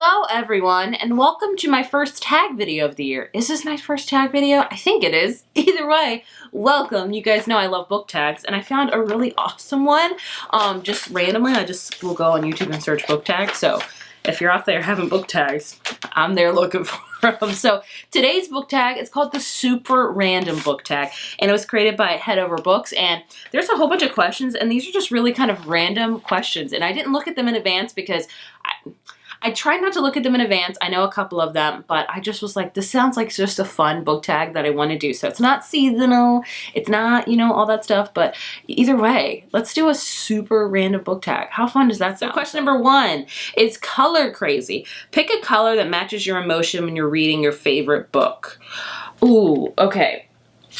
Hello everyone, and welcome to my first tag video of the year. Is this my first tag video? I think it is. Either way, welcome. You guys know I love book tags, and I found a really awesome one. Just randomly, I just will go on YouTube and search book tags. So if you're out there having book tags, I'm there looking for them. So today's book tag is called the Super Random Book Tag, and it was created by Headoverbooks, and there's a whole bunch of questions, and these are just really kind of random questions, and I didn't look at them in advance because I tried not to look at them in advance. I know a couple of them, but I just was like, this sounds like just a fun book tag that I want to do. So it's not seasonal. It's not, you know, all that stuff. But either way, let's do a super random book tag. How fun does that sound? So question number 1 is color crazy. Pick a color that matches your emotion when you're reading your favorite book. Ooh, okay.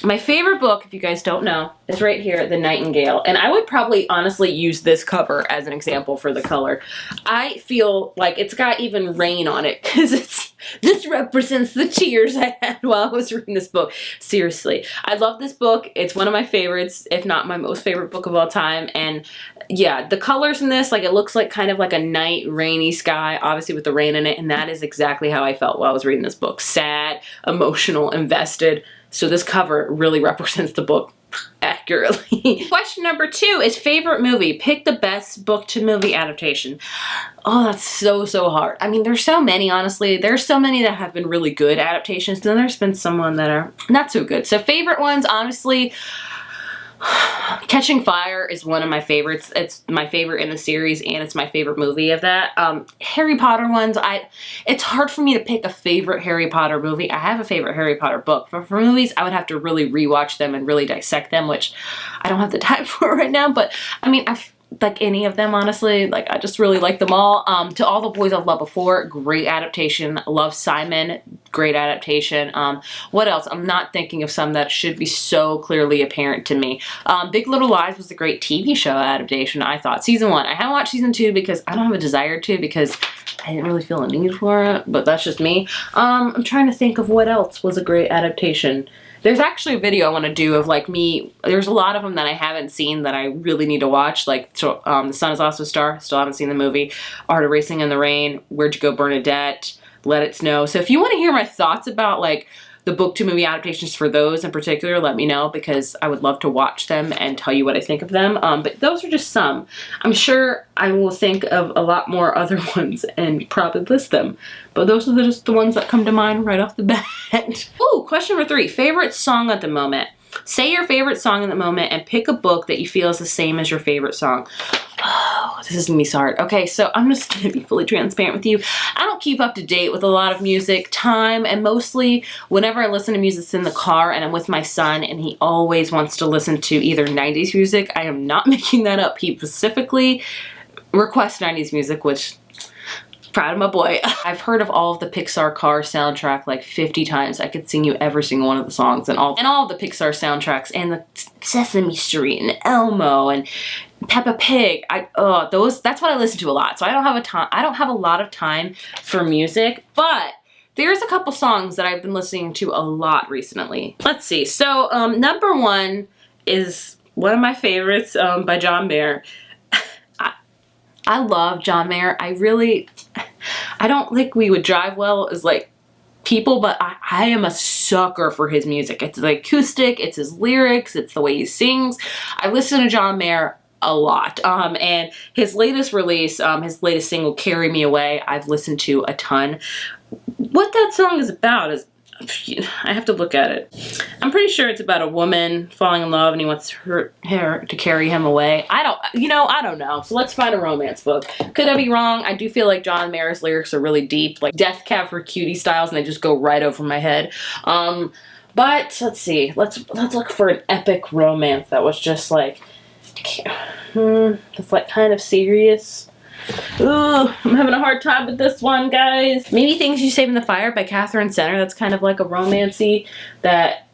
My favorite book, if you guys don't know, is right here, The Nightingale. And I would probably honestly use this cover as an example for the color. I feel like it's got even rain on it because this represents the tears I had while I was reading this book. Seriously. I love this book. It's one of my favorites, if not my most favorite book of all time. And yeah, the colors in this, like it looks like kind of like a night rainy sky, obviously with the rain in it. And that is exactly how I felt while I was reading this book. Sad, emotional, invested. So this cover really represents the book accurately. Question number 2 is favorite movie. Pick the best book to movie adaptation. Oh, that's so hard. I mean, there's so many, honestly. There's so many that have been really good adaptations. Then there's been some that are not so good. So favorite ones, honestly, Catching Fire is one of my favorites. It's my favorite in the series, and it's my favorite movie of that. Harry Potter ones, it's hard for me to pick a favorite Harry Potter movie. I have a favorite Harry Potter book. For movies, I would have to really rewatch them and really dissect them, which I don't have the time for right now. But I mean, like any of them, honestly. Like, I just really like them all. To All the Boys I've Loved Before, great adaptation. Love, Simon, great adaptation. What else? I'm not thinking of some that should be so clearly apparent to me. Big Little Lies was a great TV show adaptation, I thought. Season 1. I haven't watched season 2 because I don't have a desire to, because I didn't really feel a need for it, but that's just me. I'm trying to think of what else was a great adaptation. There's actually a video I want to do of like me. There's a lot of them that I haven't seen that I really need to watch. Like The Sun Is Also a Star. Still haven't seen the movie. Art of Racing in the Rain. Where'd You Go, Bernadette? Let It Snow. So if you want to hear my thoughts about like the book to movie adaptations for those in particular, let me know, because I would love to watch them and tell you what I think of them. But those are just some. I'm sure I will think of a lot more other ones and probably list them. But those are just the ones that come to mind right off the bat. Ooh, question number 3. Favorite song at the moment. Say your favorite song at the moment and pick a book that you feel is the same as your favorite song. Oh, this is gonna be so hard. Okay, so I'm just gonna be fully transparent with you. I don't keep up to date with a lot of music time, and mostly whenever I listen to music, it's in the car and I'm with my son and he always wants to listen to either 90s music. I am not making that up. He specifically requests 90s music, which proud of my boy. I've heard of all of the Pixar Car soundtrack like 50 times. I could sing you every single one of the songs and all of the Pixar soundtracks, and the Sesame Street and Elmo and Peppa Pig. That's what I listen to a lot. So I don't have a lot of time for music, but there's a couple songs that I've been listening to a lot recently. Let's see. So number 1 is one of my favorites by John Mayer. I love John Mayer. I don't think we would drive well as like people, but I am a sucker for his music. It's the acoustic, it's his lyrics, it's the way he sings. I listen to John Mayer a lot. And his latest release, his latest single, Carry Me Away, I've listened to a ton. What that song is about is, I have to look at it. I'm pretty sure it's about a woman falling in love and he wants her to carry him away. I don't know. So let's find a romance book. Could I be wrong? I do feel like John Mayer's lyrics are really deep, like Death Cab for Cutie styles, and they just go right over my head. But let's see. Let's look for an epic romance that was just like, it's like kind of serious. Ooh, I'm having a hard time with this one, guys. Maybe Things You Save in the Fire by Catherine Center. That's kind of like a romancy that,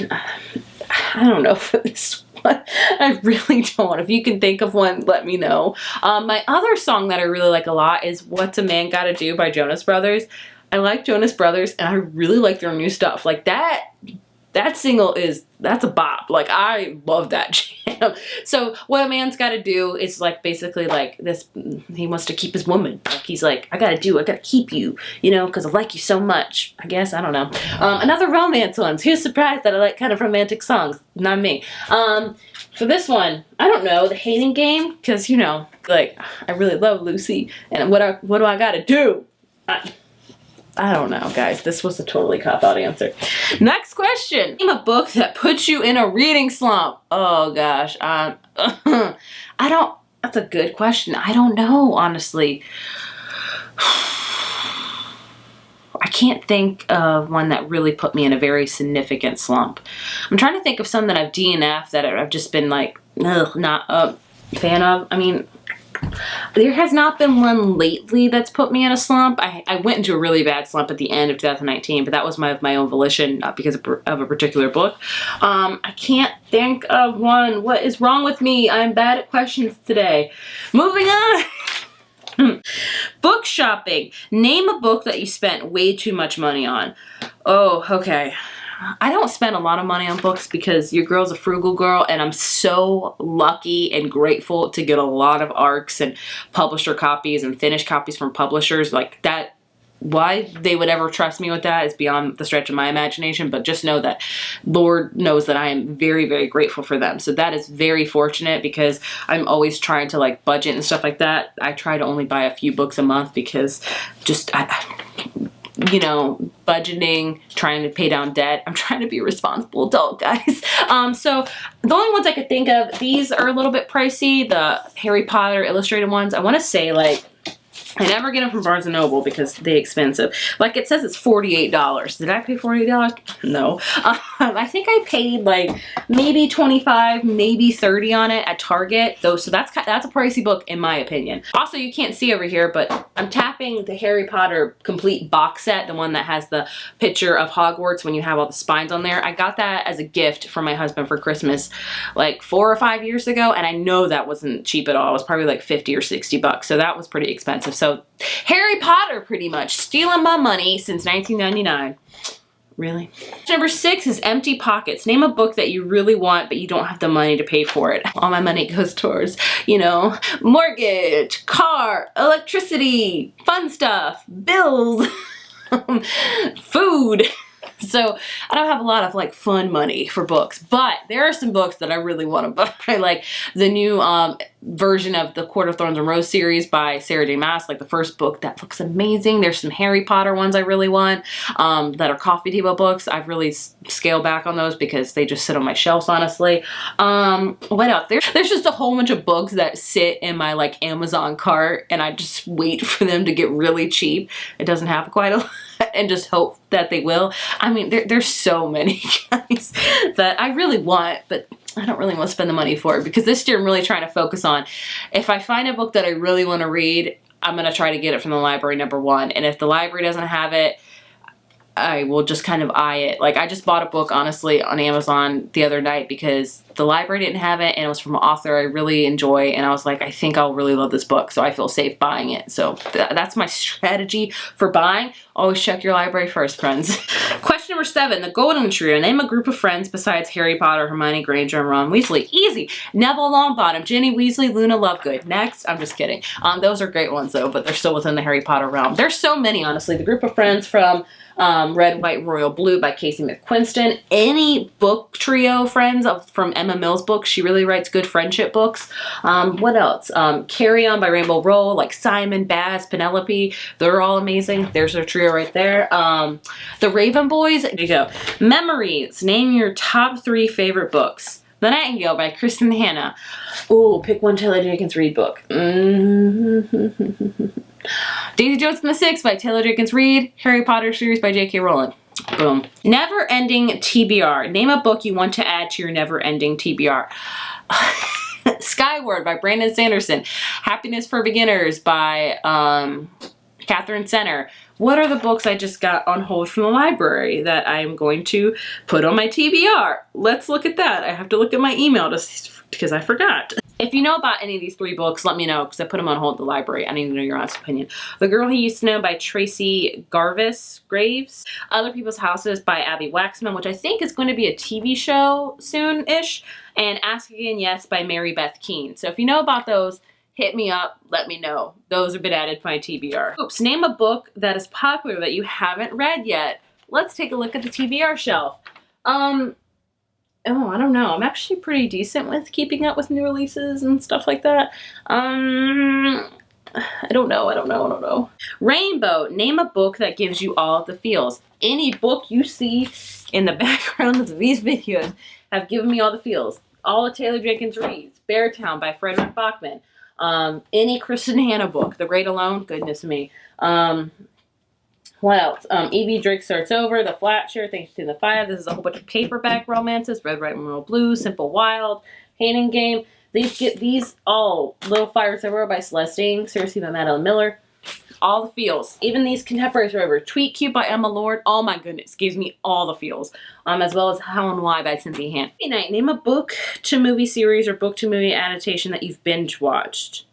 I don't know for this one. I really don't. If you can think of one, let me know. My other song that I really like a lot is What's a Man Gotta Do by Jonas Brothers. I like Jonas Brothers and I really like their new stuff. Like that that single that's a bop. Like, I love that jam. So what a man's got to do is like basically like this, he wants to keep his woman. Like, he's like, I got to keep you, you know, because I like you so much. I guess, I don't know. Another romance ones. Who's surprised that I like kind of romantic songs? Not me. For this one, I don't know, The Hating Game, because, you know, like, I really love Lucy, and what do I got to do? I don't know, guys. This was a totally cop-out answer. Next question. Name a book that puts you in a reading slump. Oh, gosh. That's a good question. I don't know, honestly. I can't think of one that really put me in a very significant slump. I'm trying to think of some that I've DNF'd that I've just been like, not a fan of. I mean, there has not been one lately that's put me in a slump. I went into a really bad slump at the end of 2019, but that was my own volition, not because of a particular book. I can't think of one. What is wrong with me? I'm bad at questions today. Moving on. Book shopping. Name a book that you spent way too much money on. Oh, okay. I don't spend a lot of money on books because your girl's a frugal girl, and I'm so lucky and grateful to get a lot of ARCs and publisher copies and finished copies from publishers like that. Why they would ever trust me with that is beyond the stretch of my imagination, but just know that Lord knows that I am very, very grateful for them. So that is very fortunate because I'm always trying to like budget and stuff like that. I try to only buy a few books a month because just, you know, budgeting, trying to pay down debt. I'm trying to be a responsible adult, guys. So the only ones I could think of, these are a little bit pricey. The Harry Potter illustrated ones, I want to say like, I never get them from Barnes & Noble because they're expensive. Like it says it's $48. Did I pay $48? No. I think I paid like maybe $25, maybe $30 on it at Target. Though, so that's a pricey book in my opinion. Also, you can't see over here, but I'm tapping the Harry Potter complete box set, the one that has the picture of Hogwarts when you have all the spines on there. I got that as a gift from my husband for Christmas like 4 or 5 years ago, and I know that wasn't cheap at all. It was probably like 50 or 60 bucks, so that was pretty expensive. So Harry Potter pretty much stealing my money since 1999. Really? Number 6 is Empty Pockets. Name a book that you really want, but you don't have the money to pay for it. All my money goes towards, you know, mortgage, car, electricity, fun stuff, bills, food. So I don't have a lot of like fun money for books, but there are some books that I really want to buy, like the new version of the Court of Thorns and Rose series by Sarah J. Maas, like the first book. That looks amazing. There's some Harry Potter ones I really want that are coffee table books. I've really scaled back on those because they just sit on my shelves, honestly. What else? There's just a whole bunch of books that sit in my like Amazon cart and I just wait for them to get really cheap. It doesn't happen quite a lot and just hope that they will. I mean, there's so many, guys, that I really want, but I don't really want to spend the money for it because this year I'm really trying to focus on, if I find a book that I really want to read, I'm going to try to get it from the library, number one. And if the library doesn't have it, I will just kind of eye it. Like I just bought a book, honestly, on Amazon the other night because the library didn't have it and it was from an author I really enjoy. And I was like, I think I'll really love this book. So I feel safe buying it. So that's my strategy for buying. Always check your library first, friends. Question number 7, the Golden Trio. Name a group of friends besides Harry Potter, Hermione Granger, and Ron Weasley. Easy. Neville Longbottom, Ginny Weasley, Luna Lovegood. Next. I'm just kidding. Those are great ones though, but they're still within the Harry Potter realm. There's so many, honestly. The group of friends from Red, White, Royal Blue by Casey McQuiston. Any book trio friends from Emma Mills' books. She really writes good friendship books. What else? Carry On by Rainbow Rowell, like Simon, Baz, Penelope. They're all amazing. There's their trio right there. The Raven Boys. There you go. Memories. Name your top 3 favorite books. The Nightingale by Kristen Hanna. Ooh, pick one Taylor Jenkins Reid book. Daisy Jones and the Six by Taylor Jenkins Reid. Harry Potter series by J.K. Rowling. Boom. Never Ending TBR. Name a book you want to add to your Never Ending TBR. Skyward by Brandon Sanderson. Happiness for Beginners by Catherine Center. What are the books I just got on hold from the library that I'm going to put on my TBR? Let's look at that. I have to look at my email because I forgot. If you know about any of these 3 books, let me know because I put them on hold at the library. I need to know your honest opinion. The Girl He Used to Know by Tracy Graves. Other People's Houses by Abby Waxman, which I think is going to be a TV show soon-ish. And Ask Again Yes by Mary Beth Keane. So if you know about those, hit me up, let me know. Those have been added to my TBR. Oops, name a book that is popular that you haven't read yet. Let's take a look at the TBR shelf. Oh, I don't know. I'm actually pretty decent with keeping up with new releases and stuff like that. I don't know. Rainbow, name a book that gives you all of the feels. Any book you see in the background of these videos have given me all the feels. All of Taylor Jenkins Reid's, Beartown by Frederick Bachman. Any Kristen Hanna book. The Great Alone, goodness me. What else? Evie Drake Starts Over, The Flatshare, Thanks to the Fire. This is a whole bunch of paperback romances. Red, White, and Royal Blue, Simple Wild, Hating Game. These all Little Fires Everywhere by Celeste Ng, Seriously by Madeline Miller. All the feels. Even these contemporaries are over. Tweet Cute by Emma Lord. Oh my goodness, gives me all the feels. As well as How and Why by Cynthia Hand. Night, name a book to movie series or book to movie adaptation that you've binge watched.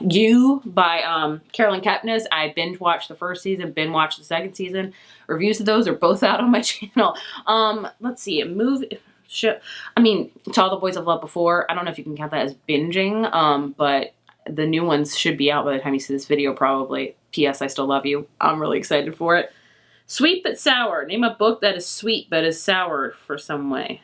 You by Carolyn Kepnes. I binge watched the first season, binge watched the second season. Reviews of those are both out on my channel. Let's see, a movie. I mean, To All the Boys I've Loved Before. I don't know if you can count that as binging, but the new ones should be out by the time you see this video, probably. P.S. I Still Love You. I'm really excited for it. Sweet but Sour. Name a book that is sweet but is sour for some way.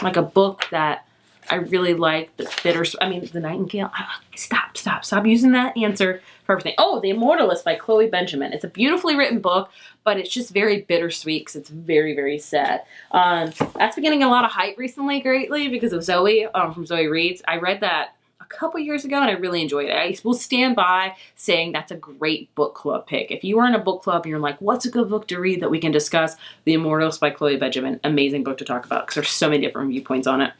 Like a book that I really like, but bitter. I mean, The Nightingale. Stop using that answer for everything. Oh, The Immortalist by Chloe Benjamin. It's a beautifully written book, but it's just very bittersweet because it's very, very sad. That's been getting a lot of hype recently, greatly, because of Zoe, from Zoe Reads. I read that a couple years ago and I really enjoyed it. I will stand by saying that's a great book club pick. If you are in a book club and you're like, what's a good book to read that we can discuss? The Immortalist by Chloe Benjamin. Amazing book to talk about because there's so many different viewpoints on it.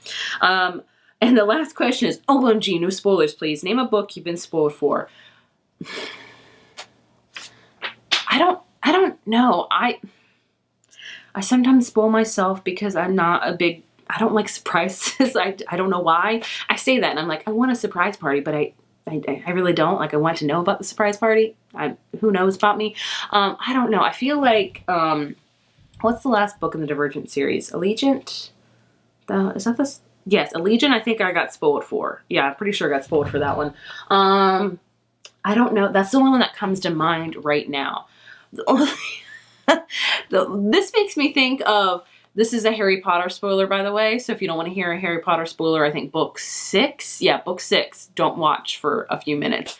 And the last question is, OMG, no spoilers, please. Name a book you've been spoiled for. I don't know. I sometimes spoil myself because I'm not a big, I don't like surprises. I don't know why. I say that and I'm like, I want a surprise party, but I really don't. Like, I want to know about the surprise party. Who knows about me? I don't know. I feel like, what's the last book in the Divergent series? Allegiant? Is that this? Yes, Allegiant, I think I got spoiled for. Yeah, I'm pretty sure I got spoiled for that one. I don't know. That's the only one that comes to mind right now. This makes me think of, this is a Harry Potter spoiler, by the way. So if you don't want to hear a Harry Potter spoiler, I think book 6. Yeah, book 6. Don't watch for a few minutes.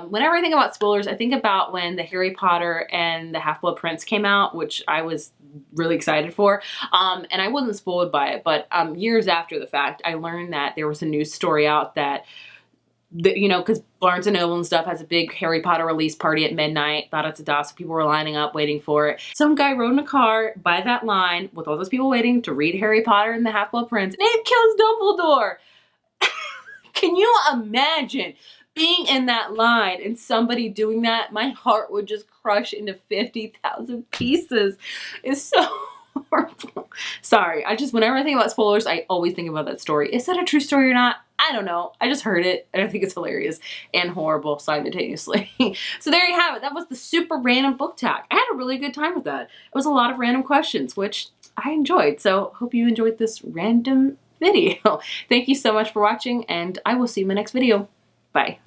Whenever I think about spoilers, I think about when the Harry Potter and the Half-Blood Prince came out, which I was really excited for. And I wasn't spoiled by it, but years after the fact, I learned that there was a news story out that, you know, because Barnes & Noble and stuff has a big Harry Potter release party at midnight. Thought it's a dot, so people were lining up waiting for it. Some guy rode in a car by that line with all those people waiting to read Harry Potter and the Half-Blood Prince. And he kills Dumbledore. Can you imagine being in that line and somebody doing that? My heart would just crush into 50,000 pieces. It's so horrible. Sorry, whenever I think about spoilers, I always think about that story. Is that a true story or not? I don't know. I just heard it and I think it's hilarious and horrible simultaneously. So there you have it. That was the super random book tag. I had a really good time with that. It was a lot of random questions, which I enjoyed. So hope you enjoyed this random video. Thank you so much for watching and I will see you in my next video. Bye.